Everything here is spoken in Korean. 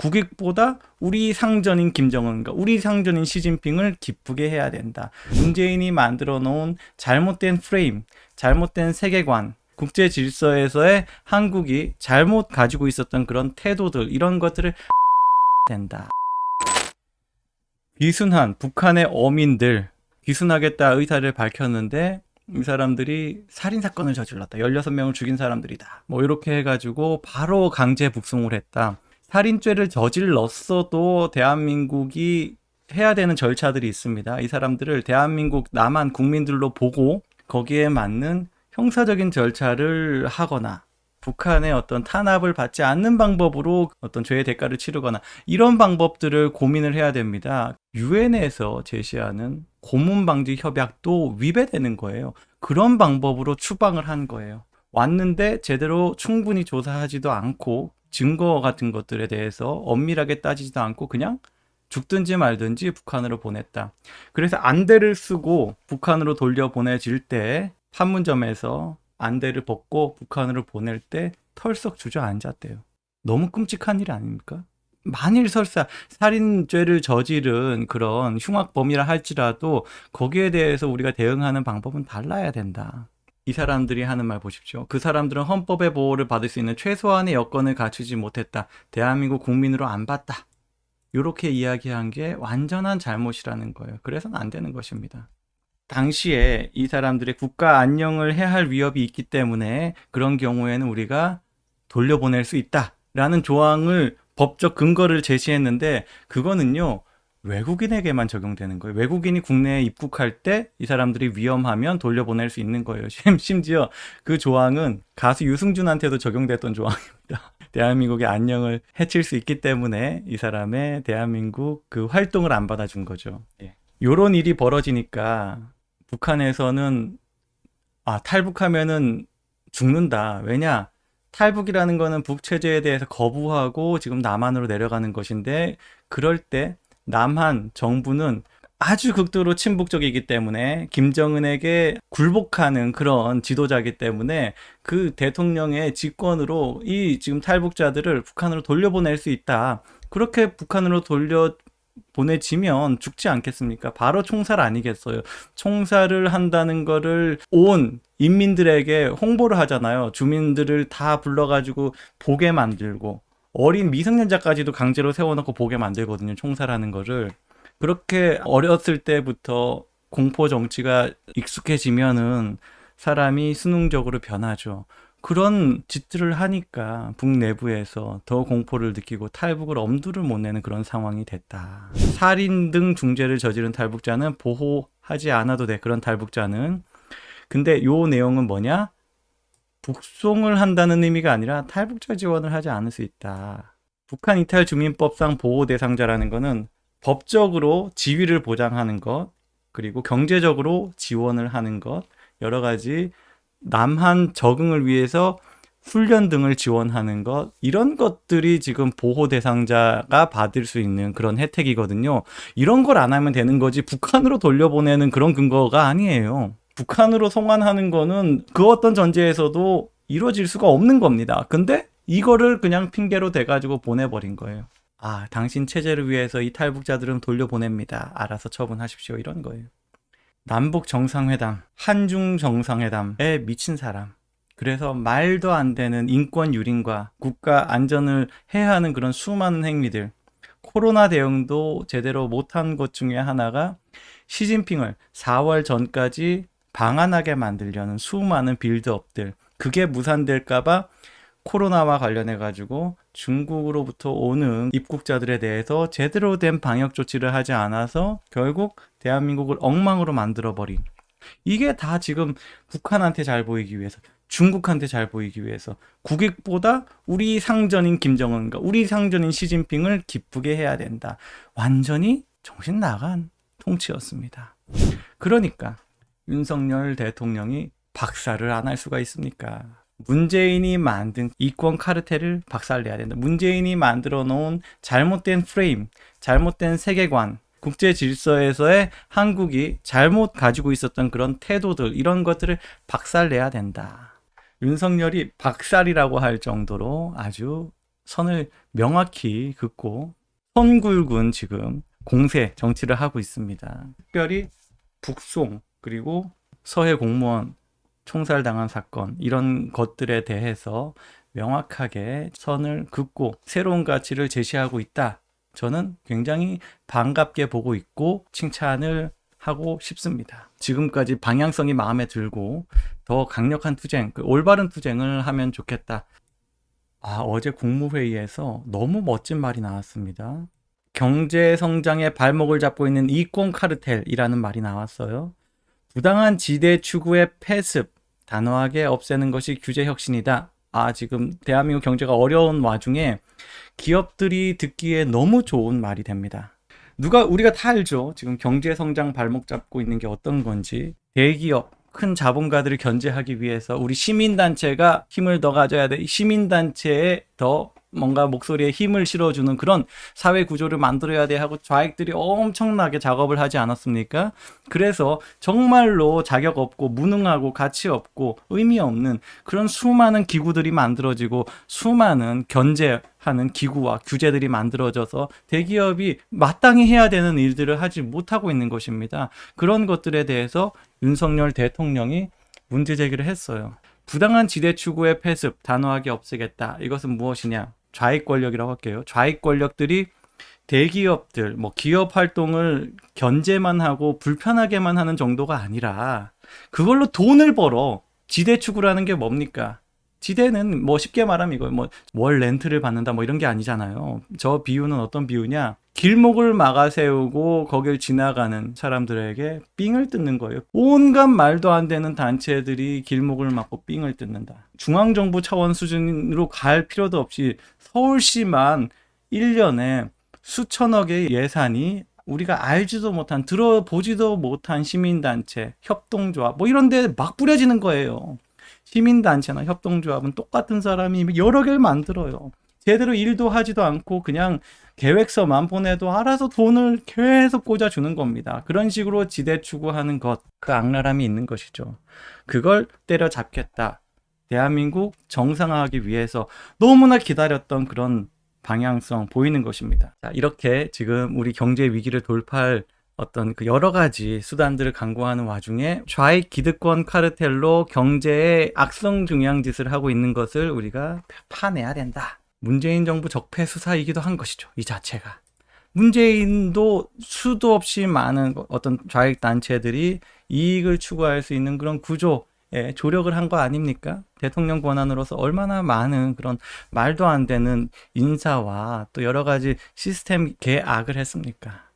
국익보다 우리 상전인 김정은과 우리 상전인 시진핑을 기쁘게 해야 된다. 문재인이 만들어 놓은 잘못된 프레임, 잘못된 세계관, 국제 질서에서의 한국이 잘못 가지고 있었던 그런 태도들, 이런 것들을 된다. 비순한 북한의 어민들, 비순하겠다 의사를 밝혔는데 이 사람들이 살인사건을 저질렀다. 16명을 죽인 사람들이다. 뭐 이렇게 해가지고 바로 강제 북송을 했다. 살인죄를 저질렀어도 대한민국이 해야 되는 절차들이 있습니다. 이 사람들을 대한민국 남한 국민들로 보고 거기에 맞는 형사적인 절차를 하거나 북한의 어떤 탄압을 받지 않는 방법으로 어떤 죄의 대가를 치르거나 이런 방법들을 고민을 해야 됩니다. 유엔에서 제시하는 고문방지 협약도 위배되는 거예요. 그런 방법으로 추방을 한 거예요. 왔는데 제대로 충분히 조사하지도 않고 증거 같은 것들에 대해서 엄밀하게 따지지도 않고 그냥 죽든지 말든지 북한으로 보냈다. 그래서 안대를 쓰고 북한으로 돌려보내질 때 판문점에서 안대를 벗고 북한으로 보낼 때 털썩 주저앉았대요. 너무 끔찍한 일 아닙니까? 만일 설사 살인죄를 저지른 그런 흉악범이라 할지라도 거기에 대해서 우리가 대응하는 방법은 달라야 된다. 이 사람들이 하는 말 보십시오. 그 사람들은 헌법의 보호를 받을 수 있는 최소한의 여건을 갖추지 못했다. 대한민국 국민으로 안 봤다. 이렇게 이야기한 게 완전한 잘못이라는 거예요. 그래서는 안 되는 것입니다. 당시에 이 사람들의 국가 안녕을 해할 위협이 있기 때문에 그런 경우에는 우리가 돌려보낼 수 있다라는 조항을 법적 근거를 제시했는데 그거는요 외국인에게만 적용되는 거예요. 외국인이 국내에 입국할 때 이 사람들이 위험하면 돌려보낼 수 있는 거예요. 심지어 그 조항은 가수 유승준한테도 적용됐던 조항입니다. 대한민국의 안녕을 해칠 수 있기 때문에 이 사람의 대한민국 그 활동을 안 받아준 거죠. 요런 일이 벌어지니까 북한에서는 탈북하면은 죽는다. 왜냐? 탈북이라는 거는 북체제에 대해서 거부하고 지금 남한으로 내려가는 것인데 그럴 때 남한 정부는 아주 극도로 친북적이기 때문에 김정은에게 굴복하는 그런 지도자이기 때문에 그 대통령의 직권으로 이 지금 탈북자들을 북한으로 돌려보낼 수 있다. 그렇게 북한으로 보내지면 죽지 않겠습니까? 바로 총살 아니겠어요? 총살을 한다는 거를 온 인민들에게 홍보를 하잖아요. 주민들을 다 불러가지고 보게 만들고 어린 미성년자까지도 강제로 세워놓고 보게 만들거든요. 총살하는 거를. 그렇게 어렸을 때부터 공포 정치가 익숙해지면은 사람이 수능적으로 변하죠. 그런 짓들을 하니까 북내부에서 더 공포를 느끼고 탈북을 엄두를 못 내는 그런 상황이 됐다. 살인 등 중죄를 저지른 탈북자는 보호하지 않아도 돼. 그런 탈북자는. 근데 요 내용은 뭐냐? 북송을 한다는 의미가 아니라 탈북자 지원을 하지 않을 수 있다. 북한 이탈 주민법상 보호 대상자라는 거는 법적으로 지위를 보장하는 것, 그리고 경제적으로 지원을 하는 것, 여러 가지 남한 적응을 위해서 훈련 등을 지원하는 것, 이런 것들이 지금 보호 대상자가 받을 수 있는 그런 혜택이거든요. 이런 걸 안 하면 되는 거지 북한으로 돌려보내는 그런 근거가 아니에요. 북한으로 송환하는 거는 그 어떤 전제에서도 이루어질 수가 없는 겁니다. 근데 이거를 그냥 핑계로 대가지고 보내버린 거예요. 당신 체제를 위해서 이 탈북자들은 돌려보냅니다. 알아서 처분하십시오. 이런 거예요. 남북 정상회담, 한중 정상회담에 미친 사람. 그래서 말도 안 되는 인권 유린과 국가 안전을 해하는 그런 수많은 행위들. 코로나 대응도 제대로 못한 것 중에 하나가 시진핑을 4월 전까지 방한하게 만들려는 수많은 빌드업들. 그게 무산될까봐 코로나와 관련해가지고 중국으로부터 오는 입국자들에 대해서 제대로 된 방역 조치를 하지 않아서 결국 대한민국을 엉망으로 만들어버린. 이게 다 지금 북한한테 잘 보이기 위해서, 중국한테 잘 보이기 위해서 국익보다 우리 상전인 김정은과 우리 상전인 시진핑을 기쁘게 해야 된다. 완전히 정신 나간 통치였습니다. 그러니까 윤석열 대통령이 박살을 안 할 수가 있습니까? 문재인이 만든 이권 카르텔을 박살내야 된다. 문재인이 만들어 놓은 잘못된 프레임, 잘못된 세계관, 국제 질서에서의 한국이 잘못 가지고 있었던 그런 태도들, 이런 것들을 박살내야 된다. 윤석열이 박살이라고 할 정도로 아주 선을 명확히 긋고 선굴군 지금 공세 정치를 하고 있습니다. 특별히 북송 그리고 서해 공무원 총살당한 사건 이런 것들에 대해서 명확하게 선을 긋고 새로운 가치를 제시하고 있다. 저는 굉장히 반갑게 보고 있고 칭찬을 하고 싶습니다. 지금까지 방향성이 마음에 들고 더 강력한 투쟁, 올바른 투쟁을 하면 좋겠다. 어제 국무회의에서 너무 멋진 말이 나왔습니다. 경제 성장의 발목을 잡고 있는 이권 카르텔이라는 말이 나왔어요. 부당한 지대 추구의 폐습, 단호하게 없애는 것이 규제 혁신이다. 지금 대한민국 경제가 어려운 와중에 기업들이 듣기에 너무 좋은 말이 됩니다. 우리가 다 알죠. 지금 경제 성장 발목 잡고 있는 게 어떤 건지. 대기업, 큰 자본가들을 견제하기 위해서 우리 시민단체가 힘을 더 가져야 돼. 시민단체에 더 뭔가 목소리에 힘을 실어주는 그런 사회 구조를 만들어야 돼 하고 좌익들이 엄청나게 작업을 하지 않았습니까? 그래서 정말로 자격 없고 무능하고 가치 없고 의미 없는 그런 수많은 기구들이 만들어지고 수많은 견제하는 기구와 규제들이 만들어져서 대기업이 마땅히 해야 되는 일들을 하지 못하고 있는 것입니다. 그런 것들에 대해서 윤석열 대통령이 문제 제기를 했어요. 부당한 지대 추구의 폐습, 단호하게 없애겠다. 이것은 무엇이냐? 좌익 권력이라고 할게요. 좌익 권력들이 대기업들, 기업 활동을 견제만 하고 불편하게만 하는 정도가 아니라 그걸로 돈을 벌어. 지대 추구라는 게 뭡니까? 지대는 쉽게 말하면 이거 월 렌트를 받는다 이런 게 아니잖아요. 저 비유는 어떤 비유냐? 길목을 막아 세우고 거길 지나가는 사람들에게 삥을 뜯는 거예요. 온갖 말도 안 되는 단체들이 길목을 막고 삥을 뜯는다. 중앙정부 차원 수준으로 갈 필요도 없이 서울시만 1년에 수천억의 예산이 우리가 알지도 못한, 들어보지도 못한 시민단체, 협동조합 이런 데 막 뿌려지는 거예요. 시민단체나 협동조합은 똑같은 사람이 여러 개를 만들어요. 제대로 일도 하지도 않고 그냥 계획서만 보내도 알아서 돈을 계속 꽂아주는 겁니다. 그런 식으로 지대 추구하는 것, 그 악랄함이 있는 것이죠. 그걸 때려잡겠다. 대한민국 정상화하기 위해서 너무나 기다렸던 그런 방향성 보이는 것입니다. 자, 이렇게 지금 우리 경제 위기를 돌파할 어떤 그 여러 가지 수단들을 강구하는 와중에 좌익 기득권 카르텔로 경제의 악성 중앙짓을 하고 있는 것을 우리가 파내야 된다. 문재인 정부 적폐 수사이기도 한 것이죠. 이 자체가. 문재인도 수도 없이 많은 어떤 좌익 단체들이 이익을 추구할 수 있는 그런 구조에 조력을 한 거 아닙니까? 대통령 권한으로서 얼마나 많은 그런 말도 안 되는 인사와 또 여러 가지 시스템 개악을 했습니까?